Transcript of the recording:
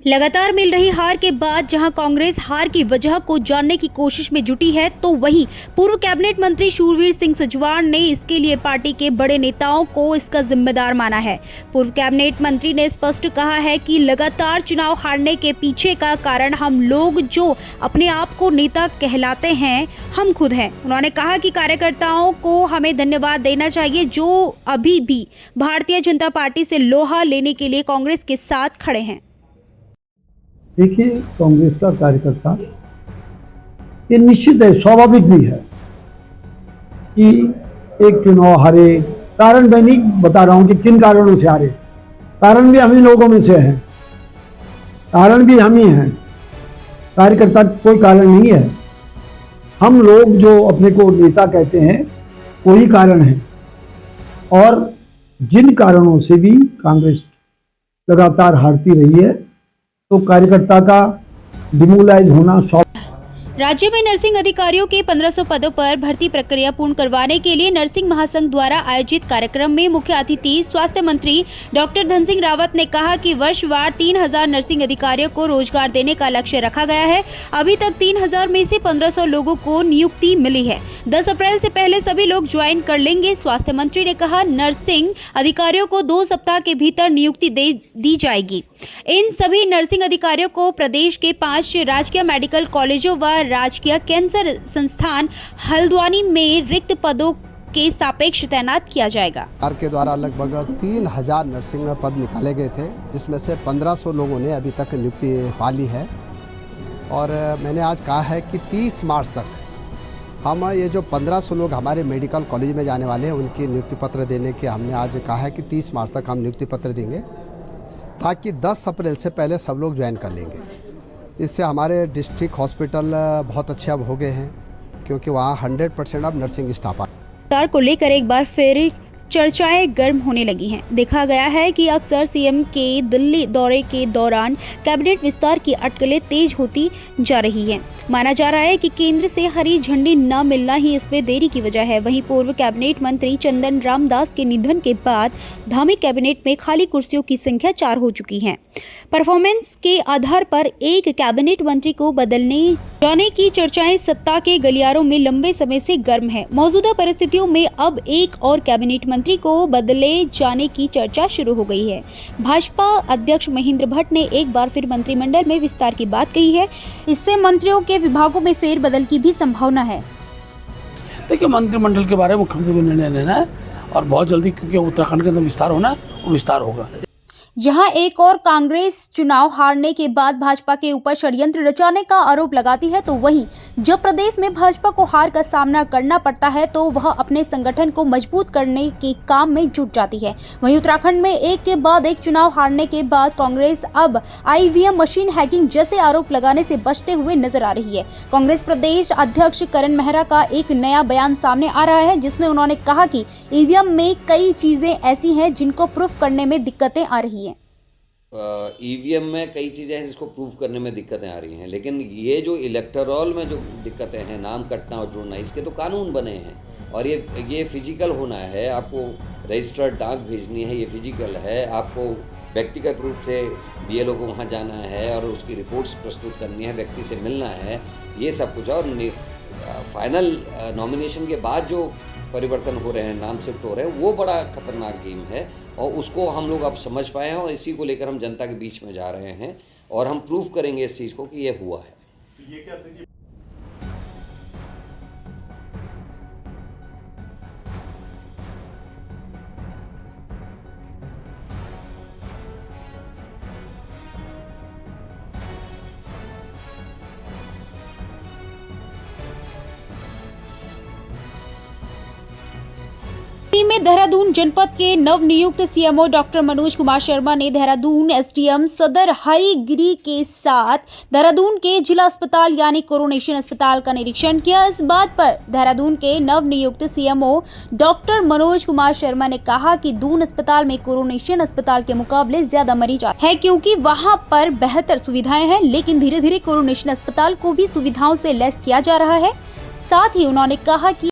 लगातार मिल रही हार के बाद जहां कांग्रेस हार की वजह को जानने की कोशिश में जुटी है, तो वहीं पूर्व कैबिनेट मंत्री शूरवीर सिंह सजवाण ने इसके लिए पार्टी के बड़े नेताओं को इसका जिम्मेदार माना है। पूर्व कैबिनेट मंत्री ने स्पष्ट कहा है कि लगातार चुनाव हारने के पीछे का कारण हम लोग जो अपने आप को नेता कहलाते हैं, हम खुद हैं। उन्होंने कहा कि कार्यकर्ताओं को हमें धन्यवाद देना चाहिए जो अभी भी भारतीय जनता पार्टी से लोहा लेने के लिए कांग्रेस के साथ खड़े हैं। देखिए, कांग्रेस का कार्यकर्ता ये निश्चित है, स्वाभाविक भी है कि एक चुनाव हारे। कारण मैं नहीं बता रहा हूं कि किन कारणों से हारे, कारण भी हम ही लोगों में से हैं, कारण भी हम ही हैं। कार्यकर्ता कोई कारण नहीं है। हम लोग जो अपने को नेता कहते हैं वही कारण है, और जिन कारणों से भी कांग्रेस लगातार हारती रही है, तो कार्यकर्ता का डिमोलाइज होना राज्य में नर्सिंग अधिकारियों के 1500 पदों पर भर्ती प्रक्रिया पूर्ण करवाने के लिए नर्सिंग महासंघ द्वारा आयोजित कार्यक्रम में मुख्य अतिथि स्वास्थ्य मंत्री डॉक्टर धन सिंह रावत ने कहा कि वर्षवार 3000 नर्सिंग अधिकारियों को रोजगार देने का लक्ष्य रखा गया है। अभी तक 3000 में से 1500 लोगों को नियुक्ति मिली है। 10 अप्रैल से पहले सभी लोग ज्वाइन कर लेंगे। स्वास्थ्य मंत्री ने कहा, नर्सिंग अधिकारियों को 2 सप्ताह के भीतर नियुक्ति दी जाएगी। इन सभी नर्सिंग अधिकारियों को प्रदेश के 5 राजकीय मेडिकल कॉलेजों व राजकीय कैंसर संस्थान हल्द्वानी में रिक्त पदों के सापेक्ष तैनात किया जाएगा। सरकार के द्वारा लगभग 3000 नर्सिंग पद निकाले गए थे, जिसमें से 1500 लोगों ने अभी तक नियुक्ति पा ली है। और मैंने आज कहा है कि 30 मार्च तक हम ये जो 1500 लोग हमारे मेडिकल कॉलेज में जाने वाले हैं, उनकी नियुक्ति पत्र देने के हमने आज कहा है कि 30 मार्च तक हम नियुक्ति पत्र देंगे, ताकि 10 अप्रैल से पहले सब लोग ज्वाइन कर लेंगे। इससे हमारे डिस्ट्रिक्ट हॉस्पिटल बहुत अच्छे अब हो गए हैं, क्योंकि वहाँ 100% अब नर्सिंग स्टाफ सरकार को लेकर एक बार फिर चर्चाएं गर्म होने लगी हैं। देखा गया है कि अक्सर सीएम के दिल्ली दौरे के दौरान कैबिनेट विस्तार की अटकलें तेज होती जा रही हैं। माना जा रहा है कि केंद्र से हरी झंडी न मिलना ही इसमें देरी की वजह है। वहीं पूर्व कैबिनेट मंत्री चंदन रामदास के निधन के बाद धामी कैबिनेट में खाली कुर्सियों की संख्या 4 हो चुकी है। परफॉर्मेंस के आधार पर एक कैबिनेट मंत्री को बदलने जाने की चर्चाएं सत्ता के गलियारों में लंबे समय से गर्म है। मौजूदा परिस्थितियों में अब एक और कैबिनेट मंत्री को बदले जाने की चर्चा शुरू हो गई है। भाजपा अध्यक्ष महेंद्र भट्ट ने एक बार फिर मंत्रिमंडल में विस्तार की बात कही है। इससे मंत्रियों के विभागों में फेरबदल की भी संभावना है। देखिए, मंत्रिमंडल के बारे में मुख्यमंत्री को निर्णय लेना है, और बहुत जल्दी, क्योंकि उत्तराखंड के अंदर विस्तार होना है, वो विस्तार होगा। जहां एक और कांग्रेस चुनाव हारने के बाद भाजपा के ऊपर षड्यंत्र रचाने का आरोप लगाती है, तो वहीं जब प्रदेश में भाजपा को हार का सामना करना पड़ता है तो वह अपने संगठन को मजबूत करने के काम में जुट जाती है। वहीं उत्तराखंड में एक के बाद एक चुनाव हारने के बाद कांग्रेस अब ईवीएम मशीन हैकिंग जैसे आरोप लगाने से बचते हुए नजर आ रही है। कांग्रेस प्रदेश अध्यक्ष करण मेहरा का एक नया बयान सामने आ रहा है, जिसमें उन्होंने कहा कि ईवीएम में कई चीजें ऐसी हैं जिनको प्रूफ करने में दिक्कतें आ रही है। ईवीएम में कई चीज़ें हैं जिसको प्रूव करने में दिक्कतें आ रही हैं, लेकिन ये जो इलेक्टोरल में जो दिक्कतें हैं, नाम कटना और जुड़ना, इसके तो कानून बने हैं। और ये फिजिकल होना है, आपको रजिस्टर्ड डाक भेजनी है, ये फिजिकल है। आपको व्यक्तिगत रूप से बीएलओ को वहाँ जाना है और उसकी रिपोर्ट्स प्रस्तुत करनी है, व्यक्ति से मिलना है, ये सब कुछ। और फाइनल नॉमिनेशन के बाद जो परिवर्तन हो रहे हैं, नाम शिफ्ट हो रहे हैं, वो बड़ा खतरनाक गेम है, और उसको हम लोग अब समझ पाए हैं, और इसी को लेकर हम जनता के बीच में जा रहे हैं, और हम प्रूव करेंगे इस चीज़ को कि ये हुआ है। ये क्या में में देहरादून जनपद के नवनियुक्त सीएमओ डॉक्टर मनोज कुमार शर्मा ने देहरादून एसडीएम सदर हरिगिरी के साथ देहरादून के जिला अस्पताल यानी कोरोनेशन अस्पताल का निरीक्षण किया। इस बात पर देहरादून के नवनियुक्त सीएमओ डॉक्टर मनोज कुमार शर्मा ने कहा कि दून अस्पताल में कोरोनेशन अस्पताल के मुकाबले ज्यादा मरीज है क्योंकि वहां पर बेहतर सुविधाएं हैं, लेकिन धीरे धीरे कोरोनेशन अस्पताल को भी सुविधाओं से लैस किया जा रहा है। साथ ही उन्होंने कहा कि